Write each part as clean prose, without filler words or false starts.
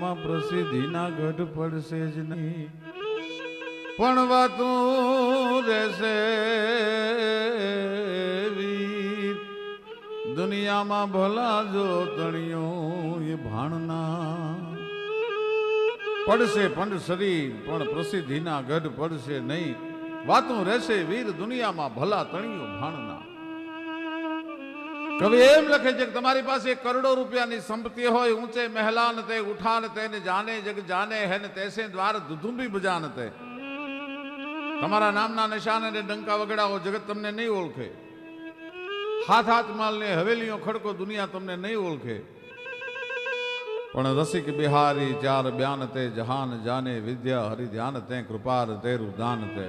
દુનિયામાં પ્રસિદ્ધિના ગઢ પડશે જ નહીં, પણ વાતું રહેશે વીર દુનિયામાં ભલા જો તણિયો એ ભાણના પડશે પણ શરીર પણ પ્રસિદ્ધિના ગઢ પડશે નહીં, વાતું રહેશે વીર દુનિયામાં ભલા તણિયો ભાણના. કવિ એમ લખે છે કે તમારી પાસે કરોડો રૂપિયાની સંપત્તિ હોય, ઊંચે મહેલાન તે ઉઠાન તે ને જાને જગ જાને હે ને તૈસે દ્વાર દુધુંબી બજાન તે. તમારા નામના નિશાને ને ડંકા વગડાવો જગત તમને નહીં ઓળખે, હાથ હાથ માલ ને હવેલીઓ ખડકો દુનિયા તમને નહીં ઓળખે, પણ રસિક બિહારી ચાર બ્યાન તે જહાન જાને વિદ્યા હરિ ધ્યાન તે કૃપાર તેરું દાન તે.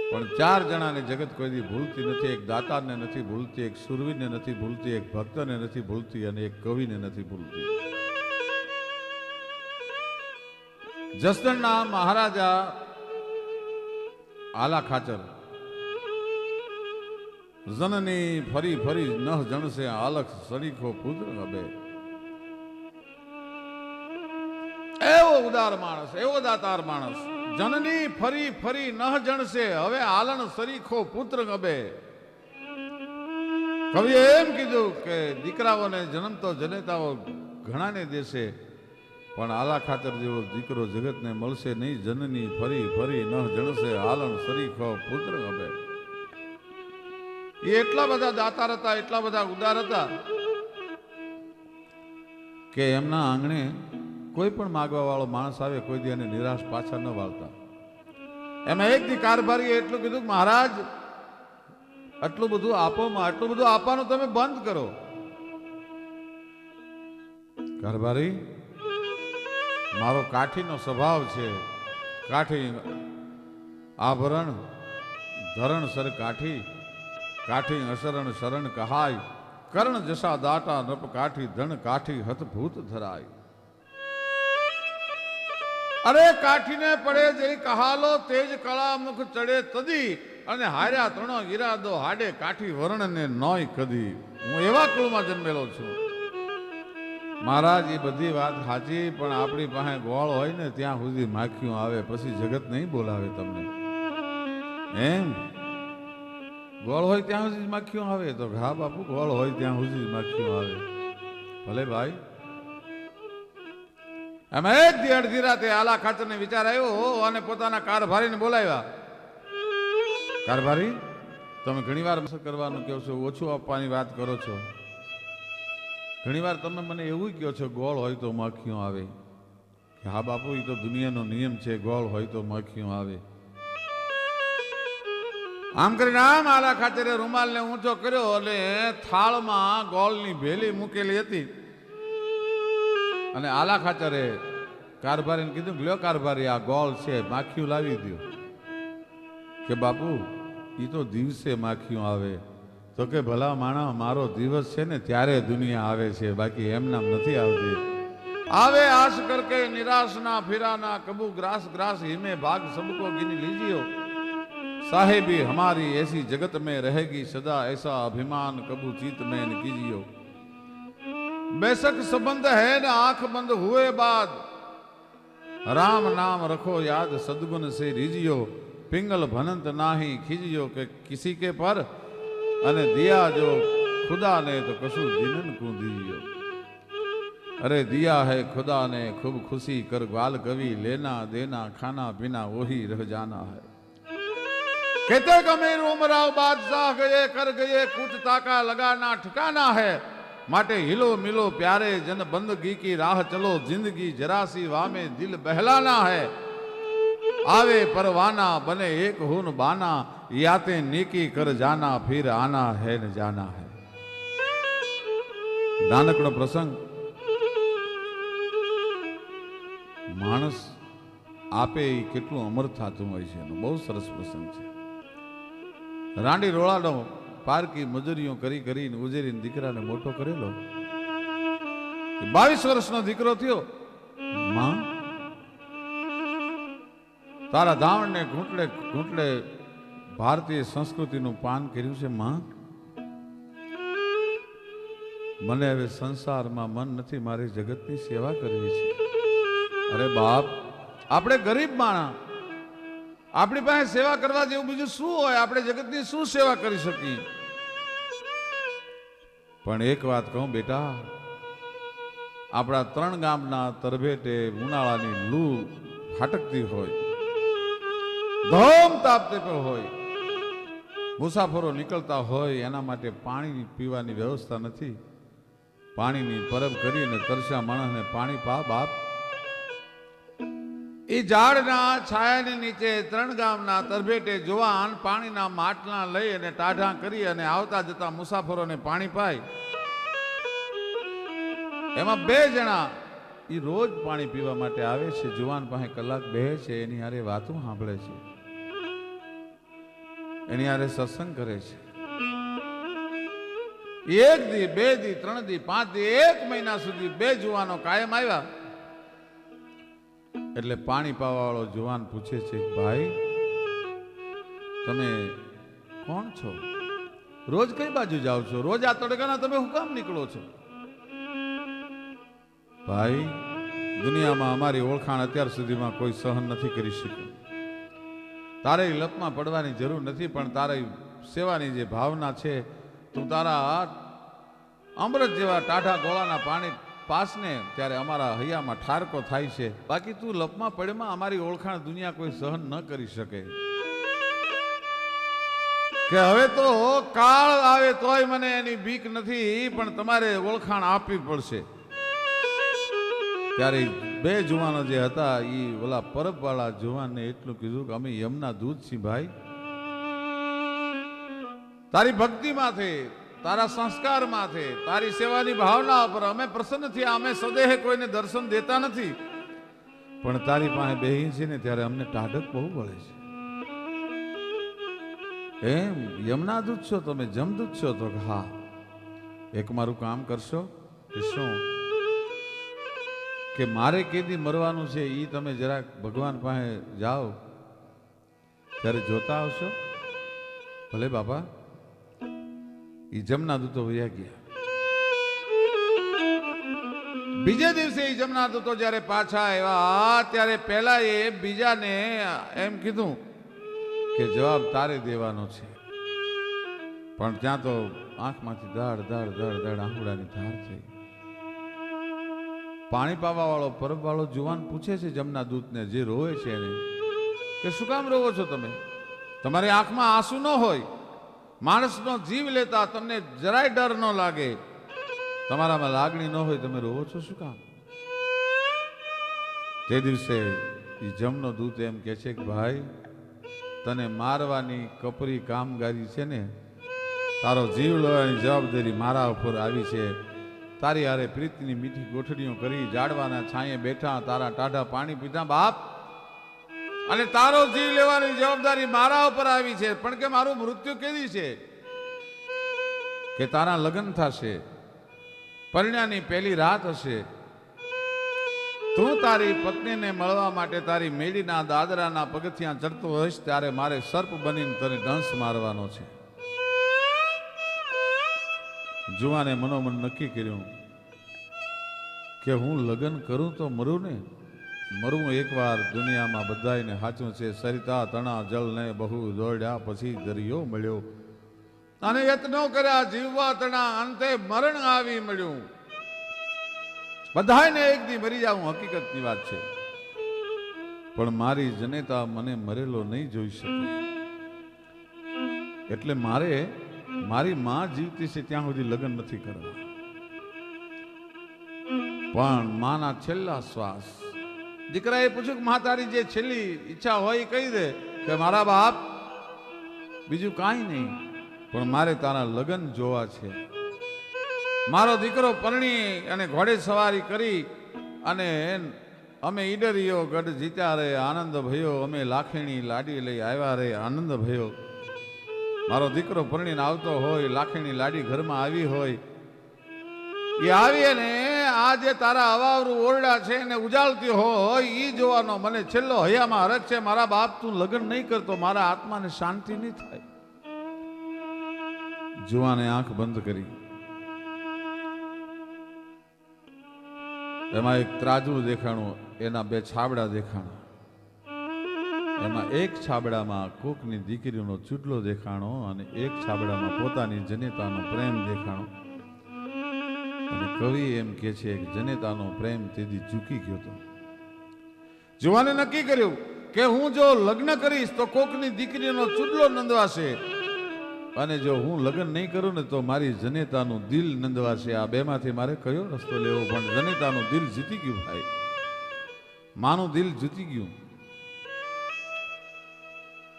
પણ ચાર જણાને જગત કોઈ દી ભૂલતી નથી, એક દાતાને નથી ભૂલતી, એક સુરવીરને નથી ભૂલતી, એક ભક્તને નથી ભૂલતી અને એક કવિને નથી ભૂલતી. જસદણના મહારાજા આલા ખાચર જનની ફરી ફરી નહ જણસે આલખ સરીખો પુત્ર હવે. એવો ઉદાર માણસ, એવો દાતાર માણસ, જનની ફરી ફરી નહ જણસે હવે આલણ સરીખો પુત્ર ગબે. કવિએ એમ કીધું કે દીકરાઓને જન્મતો જનેતાઓ ઘણાને દેશે, પણ આલા ખાતર જેવો દીકરો જગતને મળશે નહીં. જનની ફરી ફરી નહ જણસે આલણ સરીખો પુત્ર ગબે. એ એટલા બધા દાતાર હતા, એટલા બધા ઉદાર હતા કે એમના આંગણે કોઈ પણ માગવા વાળો માણસ આવે કોઈ દી એને નિરાશ પાછા ન વાળતા. એમાં એક દી કારભારીએ એટલું કીધું કે મહારાજ આટલું બધું આપો, આટલું બધું આપવાનું તમે બંધ કરો. કારભારી, મારો કાઠીનો સ્વભાવ છે, કાઠી આભરણ ધરણ સર કાઠી, કાઠી અસરણ શરણ કહાય, કર્ણ જસા દાટા નપ કાઠી ધન કાઠી હત ભૂત ધરાય. અરે કાઠીને પડે જઈ કહાલો તેજ કળા મુખ ચડે તદી, અને હાર્યા ત્રણો ઈરાદો હાડે કાઠી વર્ણ ને નોય કદી. હું એવા કુળમાં જન્મેલો છું. મહારાજ એ બધી વાત સાચી, પણ આપણી પાસે ગોળ હોય ને ત્યાં સુધી માખીઓ આવે, પછી જગત નહીં બોલાવે તમને. એમ ગોળ હોય ત્યાં સુધી માખીઓ આવે તો હા બાપુ, ગોળ હોય ત્યાં સુધી માખીઓ આવે. ભલે ભાઈ. એમાં એક દી અડધી રાતે આલા ખાચર ને વિચાર આવ્યો અને પોતાના કારભારીને બોલાવ્યા. કારભારી, તમે ઘણી વાર કરવાનું કહો છો, ઓછું આપવાની વાત કરો છો, ઘણી વાર તમે મને એવું કહો છો ગોળ હોય તો માખીઓ આવે. હા બાપુ, એ તો દુનિયાનો નિયમ છે, ગોળ હોય તો માખીઓ આવે. આમ કરીને આમ આલા ખાચરે રૂમાલને ઊંચો કર્યો અને થાળમાં ગોળની ભેલી મૂકેલી હતી. અને આલા ખાચરે કારભારીને કીધું, લ્યો કારભારી, આ ગોળ છે, માખીઓ લાવી દો. કે બાપુ, એ તો દિવસે માખીઓ આવે. તો કે ભલા માણા, મારો દિવસ છે ને ત્યારે દુનિયા આવે છે, બાકી એમ નામ નથી આવતી. આવે આશ કરકે નિરાશ ના ફિરાના, કબू ग्रास ग्रास हिमे भाग सबको गिन लीजियो, साहेबी हमारी ऐसी जगत में रहेगी सदा, ऐसा अभिमान कबू चित में न कीजियो. बेशक संबंध है न आंख बंद हुए बाद, राम नाम रखो याद सदगुण से रीजियो, पिंगल भनंत नाही खीजियो के किसी के पर, अने दिया जो खुदा ने तो कशु दिनन को दीजियो. अरे दिया है खुदा ने खूब खुशी कर ग्वाल कवि, लेना देना खाना पीना वही रह जाना है. कहते कमीर उमराव बादशाह गए कर गए, कुछ ताका लगाना ठिकाना है, माटे हिलो मिलो प्यारे जन बंदगी की राह चलो, जिंदगी जरासी वामे दिल बहलाना है. आवे परवाना बने एक हुन बाना, याते नेकी कर जाना फिर आना है न जाना है. નાનકડો પ્રસંગ. માણસ આપે એ કેટલું અમર થતું હોય છે, એનો બહુ સરસ પ્રસંગ છે. રાંડી રોળાનો પારકી મજૂરીઓ કરી કરીને ઉજેરીને દીકરાને મોટો કરેલો. 22 વર્ષનો દીકરો થયો. માં, તારા ધાવણને ઘૂંટડે ઘૂંટડે ભારતીય સંસ્કૃતિનું પાન કર્યું છે. માં, મને હવે સંસારમાં મન નથી, મારી જગતની સેવા કરવી છે. અરે બાપ, આપણે ગરીબ માણા, આપણી પાસે સેવા કરવા જેવું બીજું શું હોય? આપણે જગતની શું સેવા કરી શકીએ? પણ એક વાત કહું બેટા, આપણા 3 ગામના તરભેટે ઉનાળાની લૂ ફાટકતી હોય, ધોમ તાપતે પણ હોય, મુસાફરો નીકળતા હોય, એના માટે પાણી પીવાની વ્યવસ્થા નથી. પાણીની પરબ કરીને તરસ્યા માણસને પાણી પા બાપ. એ ઝાડના છાયાની નીચે 3 ગામના તરભેટે જુવાન પાણીના માટલા લઈ અને ટાઢા કરી અને આવતા જતા મુસાફરોને પાણી પાય. એમાં 2 જણા એ રોજ પાણી પીવા માટે આવે છે. જુવાન પાસે કલાક બેહે છે, એની હારે વાતો સાંભળે છે, એની હારે સત્સંગ કરે છે. 1 દી, 2 દી, 3 દી, 5 દી, 1 મહિના સુધી 2 જુવાનો કાયમ આવ્યા. એટલે પાણી પાવા વાળો જુવાન પૂછે છે, ભાઈ તમે કોણ છો? રોજ કઈ બાજુ જાઓ છો? રોજ આ તડકાના તમે હું કામ નીકળો છો? ભાઈ, દુનિયામાં અમારી ઓળખાણ અત્યાર સુધીમાં કોઈ સહન નથી કરી શક્યું. તારે લપમાં પડવાની જરૂર નથી, પણ તારી સેવાની જે ભાવના છે, તું તારા અમૃત જેવા ટાઢા ગોળાના પાણી પાસને ત્યારે અમારા હૈયામાં ઠારકો થાય છે. બાકી તું લપમાં પડેમાં અમારી ઓળખાણ દુનિયા કોઈ સહન ન કરી શકે. કે હવે તો કાળ આવે તોય મને એની બીક નથી, પણ તમારે ઓળખાણ આપવી પડશે. ત્યારે 2 જુવાનો જે હતા એ ઓલા પરબ વાળા જુવાનને એટલું કીધું કે અમે યમના દૂત છીએ ભાઈ. તારી ભક્તિ માથે, તારા સંસ્કાર માથે, તારી સેવાની ભાવના પર અમે પ્રસન્ન થયા. અમે સદેહે કોઈને દર્શન દેતા નથી, પણ તારી પાસે બેહી છે ને ત્યારે અમને ટાઢક બહુ વળે છે. એમ યમના દૂત છો તમે? જમદૂત છો? તો હા. એક મારું કામ કરશો? કે શું? કે મારે કેદી મરવાનું છે એ તમે જરાક ભગવાન પાસે જાઓ ત્યારે જોતા આવશો. ભલે બાપા. એ જમના દૂતો વયા ગયા. બીજે દિવસે એ જમના દૂતો જ્યારે પાછા આવ્યા ત્યારે પહેલા એ બીજાને એમ કીધું કે જવાબ તારે દેવાનો છે. પણ ત્યાં તો આંખમાંથી દાડ દાડ દાડ દાડ આંખોડાની ધાર થઈ. પાણી પાવા વાળો પરબ વાળો જુવાન પૂછે છે જમના દૂતને, જે રોવે છે એને, કે શું કામ રોવો છો તમે? તમારી આંખમાં આંસુ ન હોય, માણસનો જીવ લેતા તમને જરાય ડર ન લાગે, તમારામાં લાગણી ન હોય, તમે રોવો છો શું કામ? તે દિવસે એ જમનો દૂત એમ કહે છે કે ભાઈ, તને મારવાની કપરી કામગારી છે ને, તારો જીવ લેવાની જવાબદારી મારા ઉપર આવી છે. તારી હારે પ્રીતિની મીઠી ગોઠડીઓ કરી, ઝાડવાના છાંયે બેઠા, તારા ટાઢા પાણી પીધા બાપ, અને તારો જીવ લેવાની જવાબદારી મારા ઉપર આવી છે. પણ કે મારું મૃત્યુ કેદી છે? કે તારા લગ્ન થશે, પરણ્યાની પહેલી રાત હશે, તું તારી પત્નીને મળવા માટે તારી મેડીના દાદરાના પગથિયાં ચડતો હોઈશ, ત્યારે મારે સર્પ બનીને તને ડંસ મારવાનો છે. જુવાને મનોમન નક્કી કર્યું કે હું લગ્ન કરું તો મરું ને, મરવું એકવાર, દુનિયામાં બધાયને સાચું છે. સરિતા તણા જળ ને બહુ દોડ્યા, પછી દરિયો મળ્યો, અને યત્નો કર્યા જીવવા તણા, અંતે મરણ આવી મળ્યું. બધાને એક દી મરી જાવું હકીકતની વાત છે, પણ મારી જનેતા મને મરેલો નહીં જોઈ શકે. એટલે મારે મારી માં જીવતી છે ત્યાં સુધી લગ્ન નથી કરવા. પણ માના છેલ્લા શ્વાસ, દીકરાએ પૂછ્યું કે માં તારી જે છેલ્લી ઈચ્છા હોય એ કહી દે. કે મારા બાપ, બીજું કાંઈ નહીં, પણ મારે તારા લગ્ન જોવા છે. મારો દીકરો પરણી અને ઘોડે સવારી કરી અને અમે ઈડરીયો ગઢ જીત્યા રે, આનંદ ભયો, અમે લાખેણી લાડી લઈ આવ્યા રે, આનંદ ભયો. મારો દીકરો પરણીને આવતો હોય, લાખેણી લાડી ઘરમાં આવી હોય, એ આવી અને આ જે તારા અવાવરું ઓરડા છે એને ઉજાળતી હોય એ જોવાનો મને છેલ્લો હૈયામાં હરખ છે. મારા બાપ, તું લગ્ન નહીં કરતો મારા આત્માને શાંતિ નહીં થાય. જુવાને આંખ બંધ કરી એમાં એક ત્રાજવું દેખાણું, એના બે છાબડા દેખાણા. એમાં એક છાબડામાં કોકની દીકરીનો ચૂડલો દેખાણો અને એક છાબડામાં પોતાની જનેતાનો પ્રેમ દેખાણો. અને કવિ એમ કે છે કે જનેતાનો પ્રેમ તેથી ચૂકી ગયો હતો. જુવાને નક્કી કર્યું કે હું જો લગ્ન કરીશ તો કોકની દીકરીનો ચૂડલો નંદવાશે, અને જો હું લગ્ન નહીં કરું ને તો મારી જનેતાનું દિલ નંદવાશે. આ બેમાંથી મારે કયો રસ્તો લેવો? પણ જનેતાનું દિલ જીતી ગયું ભાઈ, માનું દિલ જીતી ગયું.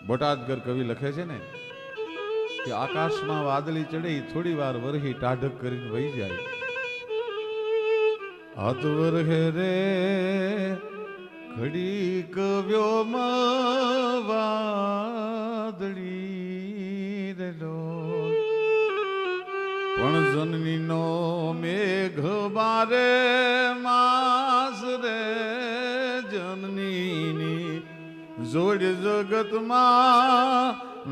બોટાદગર કવિ લખે છે ને કે આકાશમાં વાદળી ચડે થોડી વાર વરહી ટાઢક કરીને વહી જાય. હાથ વરહે રે ઘડી કવ્યોમ વાદળી રે ડોલ, પણ જનનીનો મેઘ મારે માસ રે જનનીની જોડ જગતમાં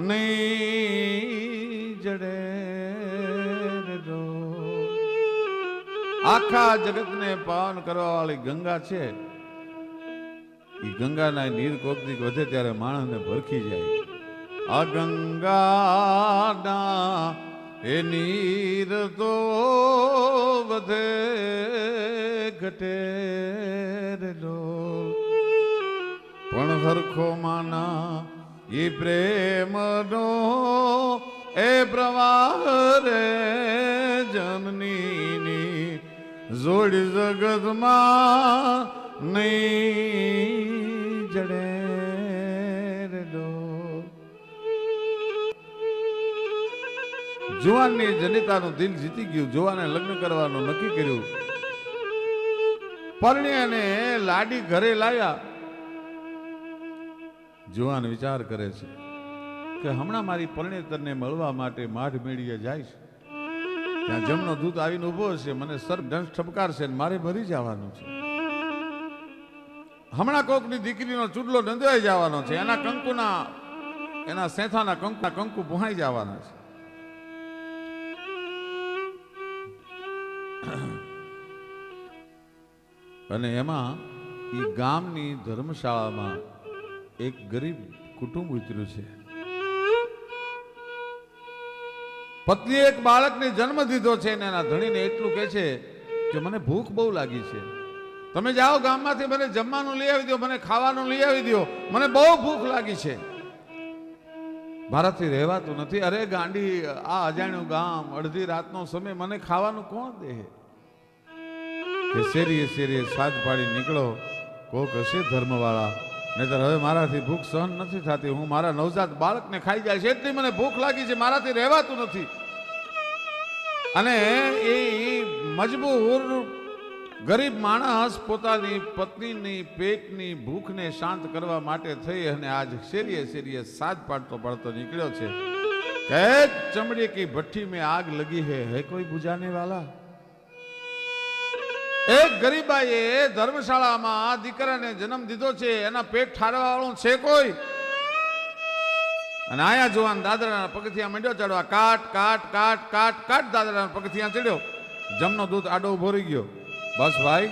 નહીં જડે રે ડોલ. આખા જગતને પાવન કરવા વાળી ગંગા છે, એ ગંગાના નીર કોક દીક વધે ત્યારે માણસને ભરખી જાય. આ ગંગાના એ નીર તો વધે ઘટે રે ડોલ, પણ હરખો માના એ પ્રેમનો એ પ્રવાહ રે જનનીની જોડ જગતમાં નહીં જડે રે ડોલ. જુવાનની જનિતાનું દિલ જીતી ગયું. જુવાને લગ્ન કરવાનું નક્કી કર્યું. પરણી અને લાડી ઘરે લાવ્યા. જુવાન વિચાર કરે છે કે હમણાં મારી પરણેતરને મળવા માટે માઢ મેળીએ જાય છે, ત્યાં જમનો દૂત આવીને ઉભો છે, મને સર ડંસ ઠપકારશે ને મારે મરી જવાનું છે. હમણાં કોકની દીકરીનો ચૂડલો નંદવાઈ જવાનો છે, એના કંકુના એના સેથાના કંકુ પુહાઈ જવાના છે. અને એમાં એ ગામની ધર્મશાળામાં એક ગરીબ કુટુંબ ઉતર્યું છે. પત્નીએ એક બાળકને જન્મ દીધો છે અને એના ધણીને એટલું કહે છે કે મને ભૂખ બહુ લાગી છે, તમે જાઓ ગામમાંથી મને જમવાનું લઈ આવી દો, મને ખાવાનું લઈ આવી દો, મને બહુ ભૂખ લાગી છે, મારાથી રહેવાતું નથી. અરે ગાંડી, આ અજાણ્યું ગામ, અડધી રાતનો સમય, મને ખાવાનું કોણ દે? કે શેરીએ શેરીએ સાજ પાડી નીકળો, કોક હશે ધર્મવાળા, નહીતર હવે મારાથી ભૂખ સહન નથી થતી, હું મારા નવજાત બાળકને ખાઈ જાય છે, એટલી મને ભૂખ લાગી છે, મારાથી રહેવાતું નથી. અને એ મજબૂર ગરીબ માણસ પોતાની પત્નીની પેટની ભૂખને શાંત કરવા માટે થઈ અને આજ શેરીએ શેરીએ સાજ પાડતો પાડતો નીકળ્યો છે. કે ચમड़ी की भट्टी में आग लगी है कोई बुझाने वाला? એક ગરીબાઈએ ધર્મશાળામાં દીકરાને જન્મ દીધો છે, એના પેટ ઠારવા વાળું છે કોઈ? અને આયા જુવાન દાદરાના પગથિયા માંડ્યો ચડવા. કાટ કાટ કાટ કાટ કાટ દાદરાના પગથિયા ચડ્યો. જમનો દૂત આડો ઉભો રહી ગયો. બસ ભાઈ,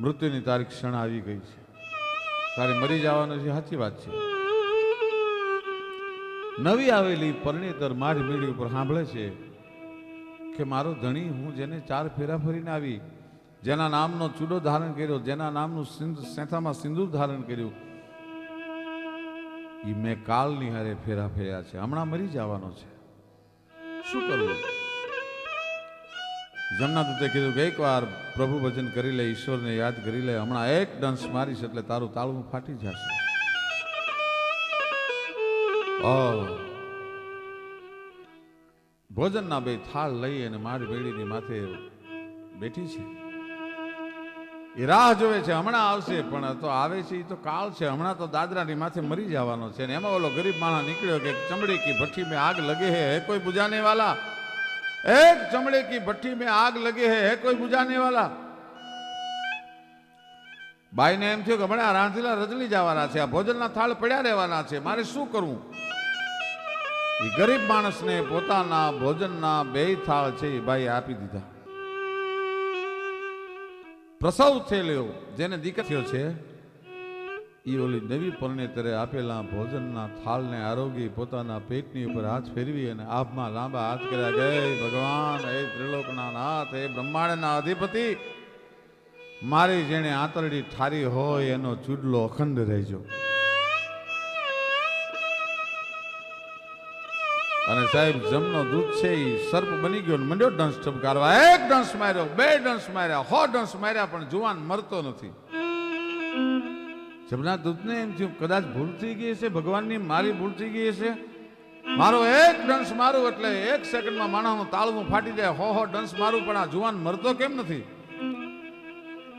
મૃત્યુની તારીખ ક્ષણ આવી ગઈ છે, તારે મરી જવાનું છે. સાચી વાત છે. નવી આવેલી પરણેતર માઢ મેળી ઉપર સાંભળે છે કે મારો ધણી, હું જેને 4 ફેરા ફરીને આવી, જેના નામનો ચૂડો ધારણ કર્યો, જેના નામનું સેથામાં સિંદૂર ધારણ કર્યું, એ મેં કાલની હારે ફેરા ફર્યા છે, હમણાં મરી જવાનો છે, શું કરવું? જમના દૂતે કીધું કે એકવાર પ્રભુ ભજન કરી લે, ઈશ્વરને યાદ કરી લે, હમણાં એક ડંસ મારીશ એટલે તારું તાળું ફાટી જશે. ભોજનના બે થાળ લઈ અને માઢ મેળીની માથે બેઠી છે. એ રાહ જોવે છે, હમણાં આવશે, પણ તો આવે છે એ તો કાળ છે, હમણાં તો દાદરાની માથે મરી જવાનો છે. ને એમાં ઓલો ગરીબ માણસ નીકળ્યો કે ચમड़ी की भट्टी में आग लगे है कोई बुझाने वाला? एक चमड़े की भट्टी में आग लगे है कोई बुझाने वाला? બાઈને એમ થયું કે હમણાં રાંધેલા રજલી જવાના છે, આ ભોજનના થાળ પડ્યા રહેવાના છે, મારે શું કરવું? એ ગરીબ માણસને પોતાના ભોજનના 2 થાળ છે એ બાઈ આપી દીધા. પ્રસવ થયેલો જેને દીકરો થયો છે એ ઓલી નવી પરણેતરે આપેલા ભોજનના થાળને આરોગી પોતાના પેટની ઉપર હાથ ફેરવી અને આભમાં લાંબા હાથ કર્યા, ગય ભગવાન, હે ત્રિલોકના નાથ, હે બ્રહ્માંડના અધિપતિ, મારી જેણે આંતરડી ઠારી હોય એનો ચૂડલો અખંડ રહેજો. અને સાહેબ જમનો દૂધ છે એ સર્પ બની ગયો, મંડ્યો ડંસ ઠપકારવા. એક ડંસ માર્યો, બે ડંસ માર્યા, 100 ડંસ માર્યા, પણ જુવાન મરતો નથી. જમના દૂધને એમ થયું કદાચ ભૂલ થઈ ગઈ છે, ભગવાનની મારી ભૂલ થઈ ગઈ છે. મારો એક ડંસ મારું એટલે 1 સેકન્ડમાં માણસનું તાળવું ફાટી જાય. 100 ડંસ મારું, પણ આ જુવાન મરતો કેમ નથી?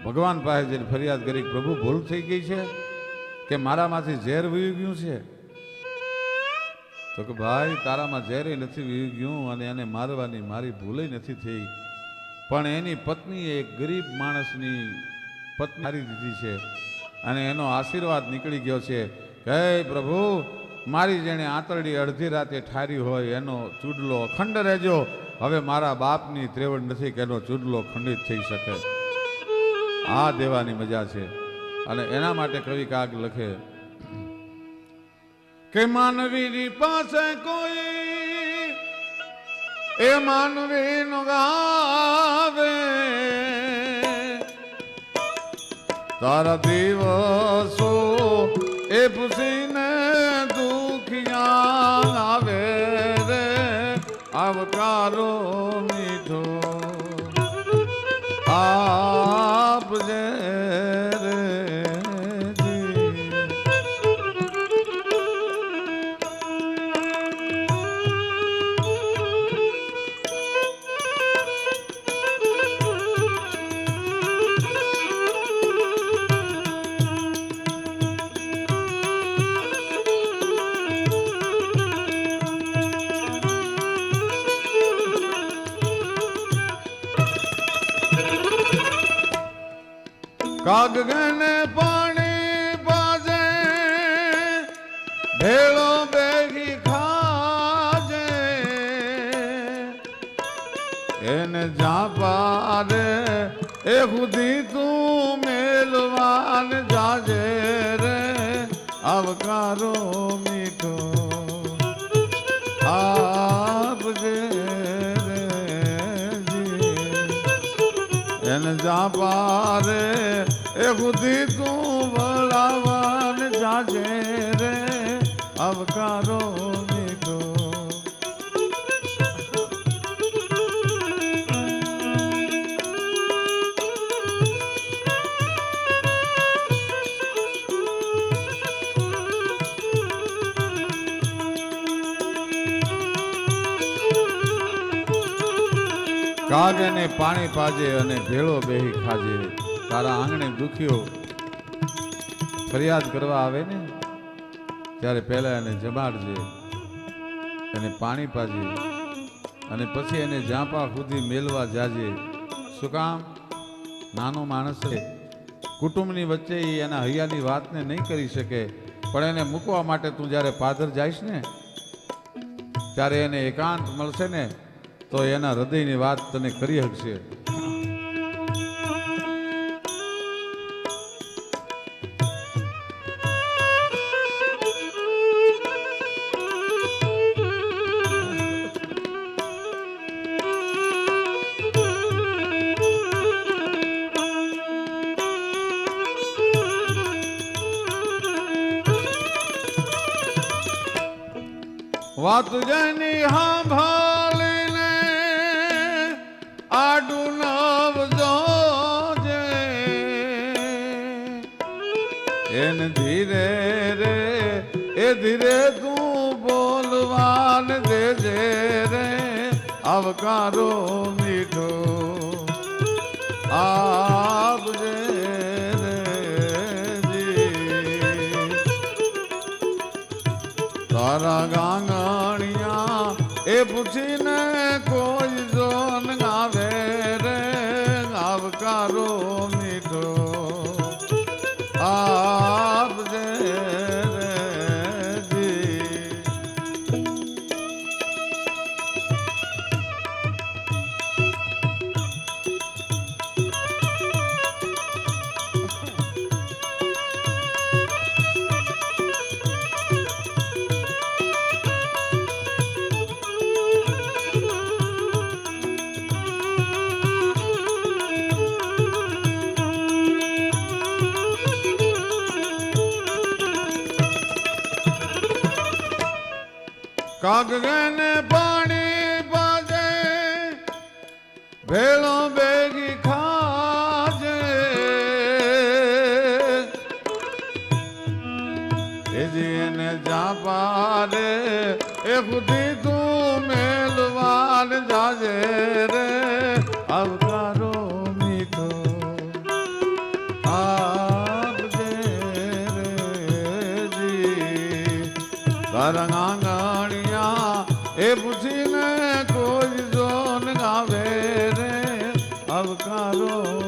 ભગવાન પાસે જઈને ફરિયાદ કરી, પ્રભુ ભૂલ થઈ ગઈ છે કે મારામાંથી ઝેર વહી ગયું છે? તો કે ભાઈ તારામાં ઝેરે નથી વહી ગયું અને એને મારવાની મારી ભૂલે નથી થઈ, પણ એની પત્નીએ એક ગરીબ માણસની પત્ની મારી દીધી છે અને એનો આશીર્વાદ નીકળી ગયો છે. હે પ્રભુ, મારી જેણે આંતરડી અડધી રાતે ઠારી હોય એનો ચૂડલો અખંડ રહેજો. હવે મારા બાપની ત્રેવડ નથી કે એનો ચૂડલો ખંડિત થઈ શકે. આ દેવાની મજા છે. અને એના માટે કવિ કાગ લખે કે માનવીની પાસે કોઈ એ માનવી નો ગાવે, તારા દિવસો એ પૂછીને દુખિયા આવે રે, આવકારો મીઠો આપજે રે. કાગને પાણી પાજે, ભેળો બેગી ખાજે, એને જ્યાં પારે એ સુધી તું મેલવાન જાજે રે, આવકારો મીઠો આપજે રે જી. એને જ્યાં પારે એ ખુદી તું વળાવાન જાજે રે, આવકારો મીઠો. કાગને પાણી પાજે અને ભેળો બેહી ખાજે. તારા આંગણે દુખ્યો ફરિયાદ કરવા આવે ને ત્યારે પહેલા એને જમાડજે, એને પાણી પાજે અને પછી એને જાંપા સુધી મેલવા જાજે. શું કામ? નાનો માણસ છે, કુટુંબની વચ્ચે એના હૈયાની વાતને નહીં કરી શકે, પણ એને મૂકવા માટે તું જ્યારે પાદર જઈશ ને ત્યારે એને એકાંત મળશે ને તો એના હૃદયની વાત તને કરી શકશે. વાત જેની સાંભળીને આડું નવજો જે, એને ધીરે રે એ ધીરે તું બોલવાન દેજે રે, આવકારો મીઠો આપજે રે જી. તારા ગાંગણિયા એ પૂછીને કોઈ જોન ગાવે રે, આવકારો મીઠો આપજે રે જી. કાગને પાણી પાજે ભેળો ભેગી ખાજે એને જાપારે એ ખુદી તું મેલવાન જાજે રે આવકારો મીઠો આપજે રે જી તારા આંગણિયા એ પૂછીને કોઈ જોન ગાવે રે આવકારો